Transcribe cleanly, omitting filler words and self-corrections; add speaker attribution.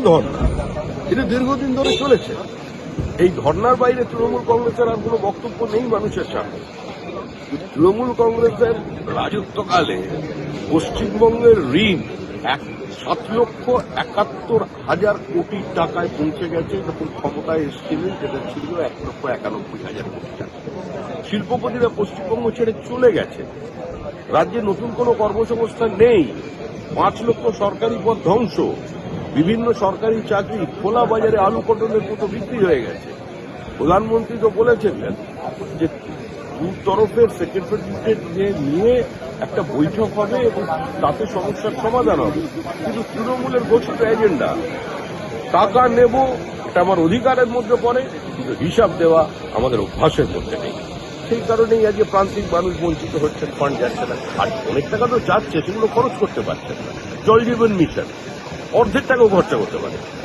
Speaker 1: ধর্না, এটা দীর্ঘদিন ধরে চলেছে। এই ধর্নার বাইরে তৃণমূল কংগ্রেসের আর কোনো বক্তব্য নেই মানুষের সামনে। তৃণমূল কংগ্রেসের রাজত্বকালে পশ্চিমবঙ্গের ঋণ 7,71,000 কোটি টাকায় পৌঁছে গেছে যখন ক্ষমতায় এসেছিলেন, যেটা ছিল 1,91,000 কোটি টাকা। শিল্পপতিরা পশ্চিমবঙ্গ ছেড়ে চলে গেছে। রাজ্যে নতুন কোনো কর্মসংস্থান নেই। 5 লক্ষ সরকারি পদ ধ্বংস। বিভিন্ন সরকারি চাকরি খোলা বাজারে আলু পটলের মতো বিক্রি হয়ে গেছে। প্রধানমন্ত্রী তো বলেছিলেন যে দু তরফের সেক্রেটারিয়েট নিয়ে একটা বৈঠক হবে এবং তাতে সমস্যার সমাধান হবে। কিন্তু তৃণমূলের ঘোষিত এজেন্ডা টাকা নেব, এটা আমার অধিকারের মধ্যে পড়ে, কিন্তু হিসাব দেওয়া আমাদের অভ্যাসের মধ্যে নেই। সেই কারণেই আজকে প্রান্তিক মানুষ বঞ্চিত হচ্ছেন, ফান্ড যাচ্ছে না। আর অনেক টাকা তো যাচ্ছে, সেগুলো খরচ করতে পারছেন না। জল জীবন মিশন অর্ধেক টাকাও খরচা করতে পারে।